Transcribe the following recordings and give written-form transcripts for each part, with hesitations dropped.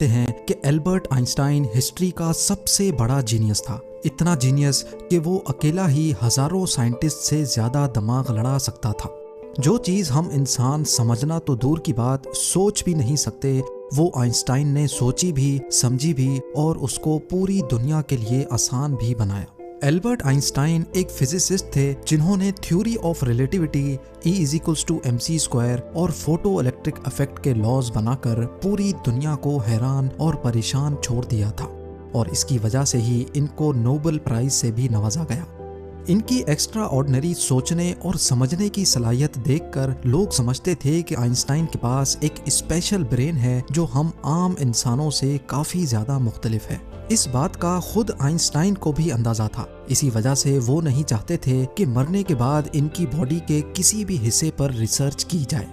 ہیں کہ Albert Einstein history کا سب سے بڑا جینیس تھا، اتنا جینیس کہ وہ اکیلا ہی ہزاروں سائنٹسٹ سے زیادہ دماغ لڑا سکتا تھا۔ جو چیز ہم انسان سمجھنا تو دور کی بات سوچ بھی نہیں سکتے، وہ آئنسٹائن نے سوچی بھی، سمجھی بھی اور اس کو پوری دنیا کے لیے آسان بھی بنایا۔ البرٹ آئنسٹائن ایک فزسسٹ تھے جنہوں نے تھیوری آف ریلیٹیوٹی، E=mc² اور فوٹو الیکٹرک ایفیکٹ کے لاز بنا کر پوری دنیا کو حیران اور پریشان چھوڑ دیا تھا، اور اس کی وجہ سے ہی ان کو نوبل پرائز سے بھی نوازا گیا۔ ان کی ایکسٹرا آرڈنری سوچنے اور سمجھنے کی صلاحیت دیکھ کر لوگ سمجھتے تھے کہ آئنسٹائن کے پاس ایک اسپیشل برین ہے جو ہم عام انسانوں سے کافی زیادہ مختلف ہے۔ اس بات کا خود آئنسٹائن کو بھی اندازہ تھا، اسی وجہ سے وہ نہیں چاہتے تھے کہ مرنے کے بعد ان کی باڈی کے کسی بھی حصے پر ریسرچ کی جائے،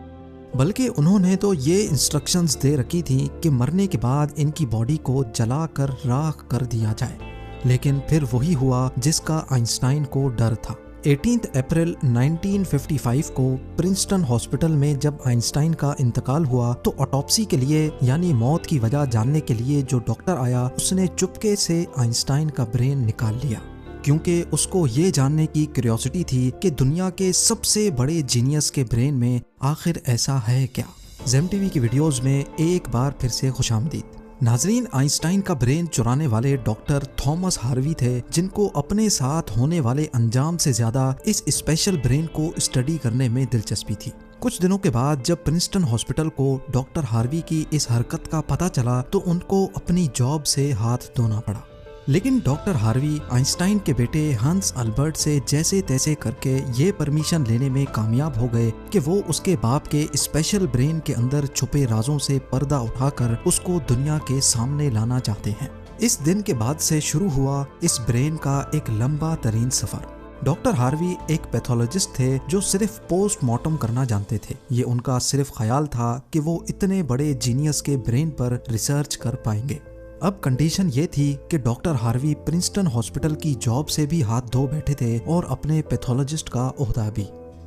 بلکہ انہوں نے تو یہ انسٹرکشنز دے رکھی تھیں کہ مرنے کے بعد ان کی باڈی کو جلا کر راکھ کر دیا جائے۔ لیکن پھر وہی ہوا جس کا آئنسٹائن کو ڈر تھا۔ 18 اپریل 1955 کو پرنسٹن ہاسپٹل میں جب آئنسٹائن کا انتقال ہوا تو آٹوپسی کے لیے یعنی موت کی وجہ جاننے کے لیے جو ڈاکٹر آیا اس نے چپکے سے آئنسٹائن کا برین نکال لیا، کیونکہ اس کو یہ جاننے کی کیوریوسٹی تھی کہ دنیا کے سب سے بڑے جینیس کے برین میں آخر ایسا ہے کیا۔ زیم ٹی وی کی ویڈیوز میں ایک بار پھر سے خوش آمدید۔ ناظرین، آئنسٹائن کا برین چرانے والے ڈاکٹر تھامس ہاروی تھے جن کو اپنے ساتھ ہونے والے انجام سے زیادہ اس اسپیشل برین کو اسٹڈی کرنے میں دلچسپی تھی۔ کچھ دنوں کے بعد جب پرنسٹن ہاسپٹل کو ڈاکٹر ہاروی کی اس حرکت کا پتہ چلا تو ان کو اپنی جاب سے ہاتھ دھونا پڑا، لیکن ڈاکٹر ہاروی آئنسٹائن کے بیٹے ہنس البرٹ سے جیسے تیسے کر کے یہ پرمیشن لینے میں کامیاب ہو گئے کہ وہ اس کے باپ کے اسپیشل برین کے اندر چھپے رازوں سے پردہ اٹھا کر اس کو دنیا کے سامنے لانا چاہتے ہیں۔ اس دن کے بعد سے شروع ہوا اس برین کا ایک لمبا ترین سفر۔ ڈاکٹر ہاروی ایک پیتھولوجسٹ تھے جو صرف پوسٹ مارٹم کرنا جانتے تھے۔ یہ ان کا صرف خیال تھا کہ وہ اتنے بڑے جینیس کے برین پر ریسرچ کر پائیں گے۔ اب کنڈیشن یہ تھی کہ ڈاکٹر ہاروی پرنسٹن ہاسپٹل کی جاب سے بھی ہاتھ دھو بیٹھے تھے اور اپنے پیتھولوجسٹ کا عہدہ بھی۔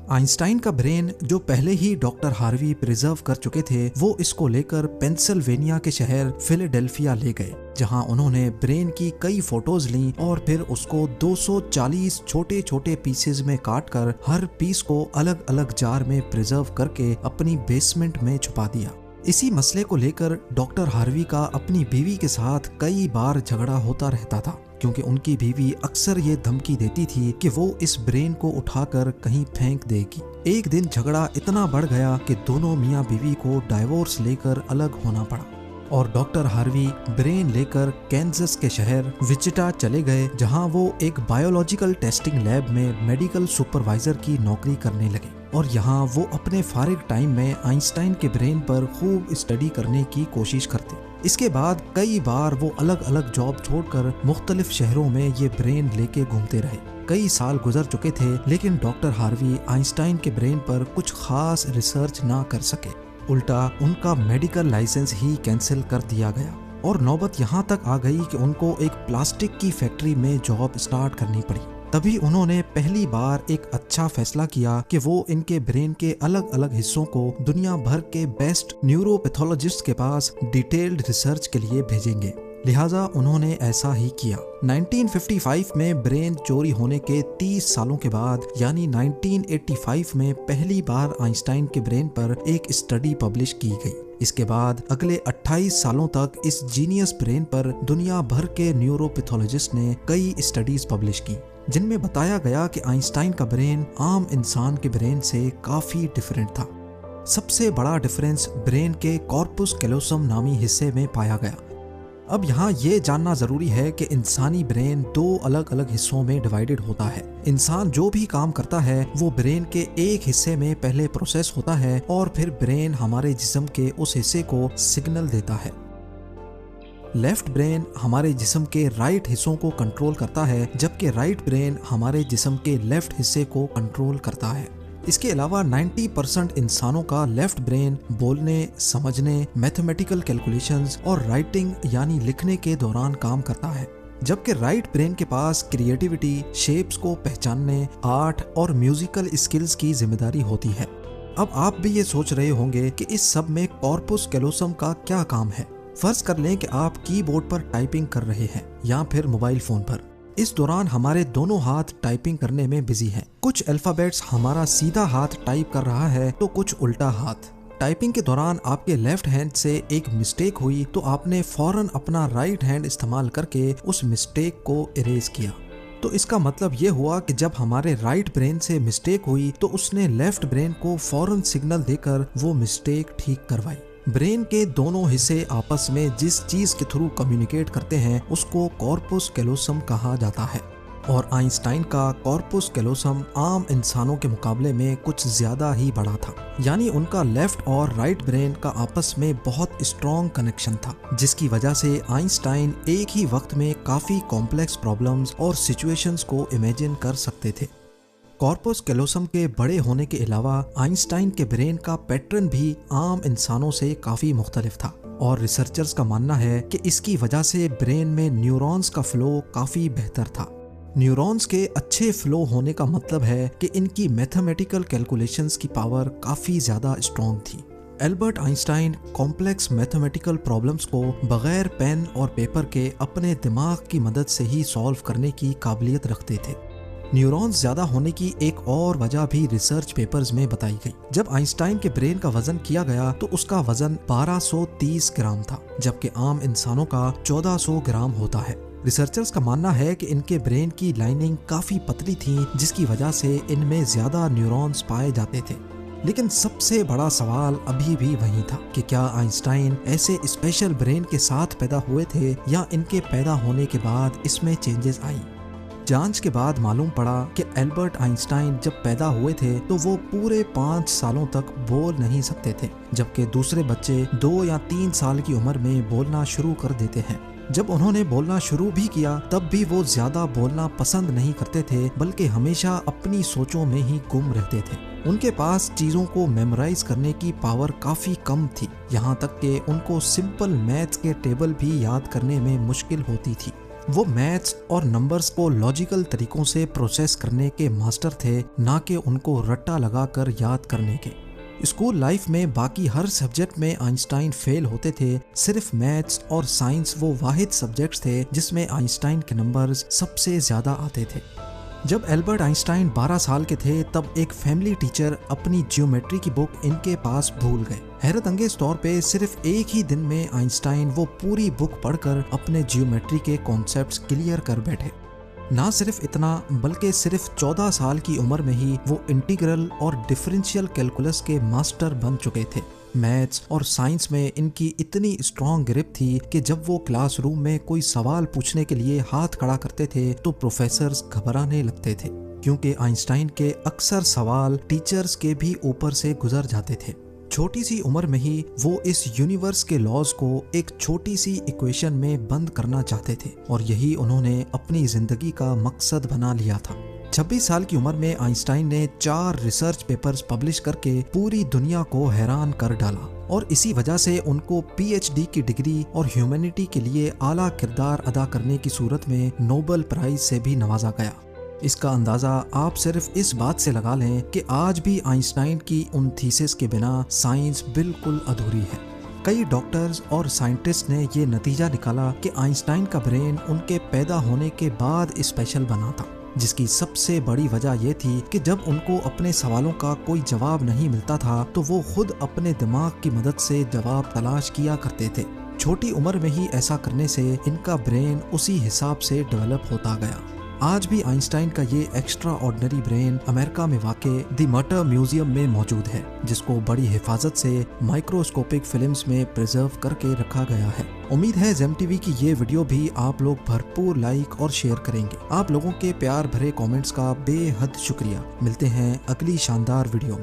آئنسٹائن کا برین جو پہلے ہی ڈاکٹر ہاروی پریزرو کر چکے تھے، وہ اس کو لے کر پینسلوینیا کے شہر فیلاڈیلفیا لے گئے، جہاں انہوں نے برین کی کئی فوٹوز لیں اور پھر اس کو 240 چھوٹے چھوٹے پیسز میں کاٹ کر ہر پیس کو الگ الگ جار میں پریزرو کر کے اپنی بیسمنٹ میں چھپا دیا۔ اسی مسئلے کو لے کر ڈاکٹر ہاروی کا اپنی بیوی کے ساتھ کئی بار جھگڑا ہوتا رہتا تھا، کیونکہ ان کی بیوی اکثر یہ دھمکی دیتی تھی کہ وہ اس برین کو اٹھا کر کہیں پھینک دے گی۔ ایک دن جھگڑا اتنا بڑھ گیا کہ دونوں میاں بیوی کو ڈائیورس لے کر الگ ہونا پڑا، اور ڈاکٹر ہاروی برین لے کر کینزس کے شہر وچٹا چلے گئے، جہاں وہ ایک بایولوجیکل ٹیسٹنگ لیب میں میڈیکل سپروائزر کی نوکری کرنے لگے، اور یہاں وہ اپنے فارغ ٹائم میں آئنسٹائن کے برین پر خوب اسٹڈی کرنے کی کوشش کرتے۔ اس کے بعد کئی بار وہ الگ الگ جاب چھوڑ کر مختلف شہروں میں یہ برین لے کے گھومتے رہے۔ کئی سال گزر چکے تھے لیکن ڈاکٹر ہاروی آئنسٹائن کے برین پر کچھ خاص ریسرچ نہ کر سکے، الٹا ان کا میڈیکل لائسنس ہی کینسل کر دیا گیا، اور نوبت یہاں تک آ گئی کہ ان کو ایک پلاسٹک کی فیکٹری میں جاب سٹارٹ کرنی پڑی۔ تبھی انہوں نے پہلی بار ایک اچھا فیصلہ کیا کہ وہ ان کے برین کے الگ الگ حصوں کو دنیا بھر کے بیسٹ نیورو پیتھولوجسٹ کے پاس ڈیٹیلڈ ریسرچ کے لیے بھیجیں گے، لہٰذا انہوں نے ایسا ہی کیا۔ 1955 میں برین چوری ہونے کے 30 سالوں کے بعد یعنی 1985 میں پہلی بار آئنسٹائن کے برین پر ایک اسٹڈی پبلش کی گئی۔ اس کے بعد اگلے 28 سالوں تک اس جینیس برین پر دنیا بھر کے نیورو پیتھولوجسٹ نے کئی اسٹڈیز پبلش کی، جن میں بتایا گیا کہ آئنسٹائن کا برین عام انسان کے برین سے کافی ڈیفرنٹ تھا۔ سب سے بڑا ڈیفرنس برین کے کارپس کیلوسم نامی حصے میں پایا گیا۔ اب یہاں یہ جاننا ضروری ہے کہ انسانی برین 2 الگ الگ حصوں میں ڈیوائیڈڈ ہوتا ہے۔ انسان جو بھی کام کرتا ہے وہ برین کے ایک حصے میں پہلے پروسیس ہوتا ہے اور پھر برین ہمارے جسم کے اس حصے کو سگنل دیتا ہے۔ لیفٹ برین ہمارے جسم کے رائٹ حصوں کو کنٹرول کرتا ہے، جبکہ رائٹ برین ہمارے جسم کے لیفٹ حصے کو کنٹرول کرتا ہے۔ اس کے علاوہ 90% انسانوں کا لیفٹ برین بولنے، سمجھنے، میتھمیٹیکل کیلکولیشنز اور رائٹنگ یعنی لکھنے کے دوران کام کرتا ہے، جبکہ رائٹ برین کے پاس کریٹیوٹی، شیپس کو پہچاننے، آرٹ اور میوزیکل اسکلز کی ذمہ داری ہوتی ہے۔ اب آپ بھی یہ سوچ رہے ہوں گے کہ اس سب میں کارپس کیلوسم کا کیا کام ہے؟ فرض کر لیں کہ آپ کی بورڈ پر ٹائپنگ کر رہے ہیں یا پھر موبائل فون پر. اس دوران ہمارے دونوں ہاتھ ٹائپنگ کرنے میں بزی ہیں. کچھ الفابیٹس ہمارا سیدھا ہاتھ ٹائپ کر رہا ہے تو کچھ الٹا ہاتھ. ٹائپنگ کے دوران آپ کے لیفٹ ہینڈ سے ایک مسٹیک ہوئی تو آپ نے فوراً اپنا رائٹ ہینڈ استعمال کر کے اس مسٹیک کو اریز کیا. تو اس کا مطلب یہ ہوا کہ جب ہمارے رائٹ برین سے مسٹیک ہوئی تو اس نے لیفٹ برین کو فوراً سگنل دے کر وہ مسٹیک ٹھیک کروائی. برین کے دونوں حصے آپس میں جس چیز کے تھرو کمیونیکیٹ کرتے ہیں اس کو کارپس کیلوسم کہا جاتا ہے. اور آئنسٹائن کا کارپس کیلوسم عام انسانوں کے مقابلے میں کچھ زیادہ ہی بڑا تھا. یعنی ان کا لیفٹ اور رائٹ برین کا آپس میں بہت اسٹرانگ کنیکشن تھا، جس کی وجہ سے آئنسٹائن ایک ہی وقت میں کافی کمپلیکس پرابلمز اور سچویشنز کو امیجن کر سکتے تھے. کارپس کیلوسم کے بڑے ہونے کے علاوہ آئنسٹائن کے برین کا پیٹرن بھی عام انسانوں سے کافی مختلف تھا، اور ریسرچرز کا ماننا ہے کہ اس کی وجہ سے برین میں نیورونز کا فلو کافی بہتر تھا. نیورونز کے اچھے فلو ہونے کا مطلب ہے کہ ان کی میتھمیٹیکل کیلکولیشنز کی پاور کافی زیادہ اسٹرانگ تھی. Albert Einstein complex mathematical problems کو بغیر پین اور پیپر کے اپنے دماغ کی مدد سے ہی سالو کرنے کی قابلیت رکھتے تھے. نیورونز زیادہ ہونے کی ایک اور وجہ بھی ریسرچ پیپرز میں بتائی گئی. جب آئنسٹائن کے برین کا وزن کیا گیا تو اس کا وزن 1230 گرام تھا، جبکہ عام انسانوں کا 1400 گرام ہوتا ہے. ریسرچرز کا ماننا ہے کہ ان کے برین کی لائننگ کافی پتلی تھی، جس کی وجہ سے ان میں زیادہ نیورونز پائے جاتے تھے. لیکن سب سے بڑا سوال ابھی بھی وہی تھا کہ کیا آئنسٹائن ایسے اسپیشل برین کے ساتھ پیدا ہوئے تھے یا ان کے پیدا ہونے کے بعد اس میں چینجز آئی. جانچ کے بعد معلوم پڑا کہ البرٹ آئنسٹائن جب پیدا ہوئے تھے تو وہ پورے 5 سالوں تک بول نہیں سکتے تھے، جبکہ دوسرے بچے 2 یا 3 سال کی عمر میں بولنا شروع کر دیتے ہیں. جب انہوں نے بولنا شروع بھی کیا تب بھی وہ زیادہ بولنا پسند نہیں کرتے تھے، بلکہ ہمیشہ اپنی سوچوں میں ہی گم رہتے تھے. ان کے پاس چیزوں کو میمورائز کرنے کی پاور کافی کم تھی، یہاں تک کہ ان کو سمپل میتھس کے ٹیبل بھی یاد کرنے میں مشکل ہوتی تھی. وہ میتھس اور نمبرز کو لاجیکل طریقوں سے پروسیس کرنے کے ماسٹر تھے، نہ کہ ان کو رٹا لگا کر یاد کرنے کے. اسکول لائف میں باقی ہر سبجیکٹ میں آئنسٹائن فیل ہوتے تھے، صرف میتھس اور سائنس وہ واحد سبجیکٹس تھے جس میں آئنسٹائن کے نمبرز سب سے زیادہ آتے تھے. جب البرٹ آئنسٹائن 12 سال کے تھے تب ایک فیملی ٹیچر اپنی جیومیٹری کی بک ان کے پاس بھول گئے. حیرت انگیز طور پہ صرف ایک ہی دن میں آئنسٹائن وہ پوری بک پڑھ کر اپنے جیومیٹری کے کانسیپٹس کلیئر کر بیٹھے. نہ صرف اتنا بلکہ صرف 14 سال کی عمر میں ہی وہ انٹیگرل اور ڈفرینشیل کیلکولس کے ماسٹر بن چکے تھے. میتھس اور سائنس میں ان کی اتنی اسٹرانگ گرپ تھی کہ جب وہ کلاس روم میں کوئی سوال پوچھنے کے لیے ہاتھ کھڑا کرتے تھے تو پروفیسرز گھبرانے لگتے تھے، کیونکہ آئنسٹائن کے اکثر سوال ٹیچرز کے بھی اوپر سے گزر جاتے تھے. چھوٹی سی عمر میں ہی وہ اس یونیورس کے لاز کو ایک چھوٹی سی ایکویشن میں بند کرنا چاہتے تھے، اور یہی انہوں نے اپنی زندگی کا مقصد بنا لیا تھا. 26 سال کی عمر میں آئنسٹائن نے 4 ریسرچ پیپرز پبلش کر کے پوری دنیا کو حیران کر ڈالا، اور اسی وجہ سے ان کو PhD کی ڈگری اور ہیومینٹی کے لیے اعلیٰ کردار ادا کرنے کی صورت میں نوبل پرائز سے بھی نوازا گیا. اس کا اندازہ آپ صرف اس بات سے لگا لیں کہ آج بھی آئنسٹائن کی ان تھیسس کے بنا سائنس بالکل ادھوری ہے. کئی ڈاکٹرز اور سائنٹسٹ نے یہ نتیجہ نکالا کہ آئنسٹائن کا برین ان کے پیدا ہونے کے بعد اسپیشل بنا تھا، جس کی سب سے بڑی وجہ یہ تھی کہ جب ان کو اپنے سوالوں کا کوئی جواب نہیں ملتا تھا تو وہ خود اپنے دماغ کی مدد سے جواب تلاش کیا کرتے تھے. چھوٹی عمر میں ہی ایسا کرنے سے ان کا برین اسی حساب سے ڈیولپ ہوتا گیا. آج بھی آئنسٹائن کا یہ ایکسٹرا آرڈنری برین امریکہ میں واقع دی مٹر میوزیم میں موجود ہے، جس کو بڑی حفاظت سے مائکروسکوپک فلمز میں پریزرو کر کے رکھا گیا ہے. امید ہے زیم ٹی وی کی یہ ویڈیو بھی آپ لوگ بھرپور لائک اور شیئر کریں گے. آپ لوگوں کے پیار بھرے کامنٹس کا بے حد شکریہ. ملتے ہیں اگلی شاندار ویڈیو میں.